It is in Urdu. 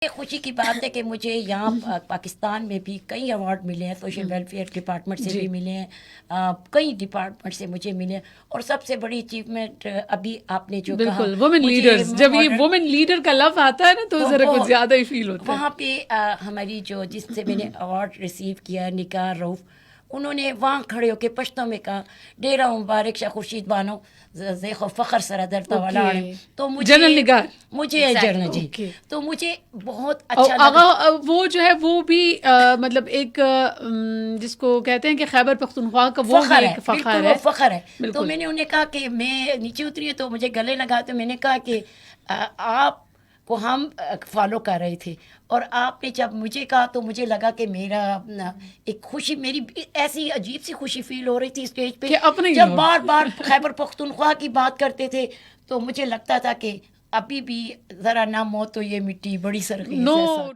خوشی کی بات ہے کہ مجھے یہاں پاکستان میں بھی کئی ایوارڈ ملے ہیں، سوشل ویلفیئر ڈپارٹمنٹ سے بھی ملے ہیں، کئی ڈپارٹمنٹ سے مجھے ملے ہیں، اور سب سے بڑی اچیومنٹ ابھی آپ نے جو کہا، بالکل وومن لیڈرز، جب یہ وومن لیڈر کا لفظ آتا ہے نا تو ذرا کچھ زیادہ ہی فیل ہوتا ہے. وہاں پہ ہماری جو جس سے میں نے ایوارڈ ریسیو کیا نگار روف، انہوں نے وہاں کھڑے ہو کے پشتوں میں کہا ڈیرہ مبارک شاہ خورشید بانو زیخ و فخر سرادرتا والا، تو مجھے جنرل نگار، مجھے جنرل جی، تو مجھے بہت اور اچھا لگا. آغا وہ جو ہے وہ بھی مطلب ایک جس کو کہتے ہیں کہ خیبر پختونخوا کا وہ بھی ایک فخر ہے، فخر ہے. تو میں نے انہیں کہا کہ میں نیچے اتری تو مجھے گلے لگا، تو میں نے کہا کہ آپ کو ہم فالو کر رہے تھے، اور آپ نے جب مجھے کہا تو مجھے لگا کہ میرا ایک خوشی، میری ایسی عجیب سی خوشی فیل ہو رہی تھی اسٹیج پہ، جب بار بار خیبر پختونخوا کی بات کرتے تھے تو مجھے لگتا تھا کہ ابھی بھی ذرا نام ہو تو یہ مٹی بڑی سرخیز ہے.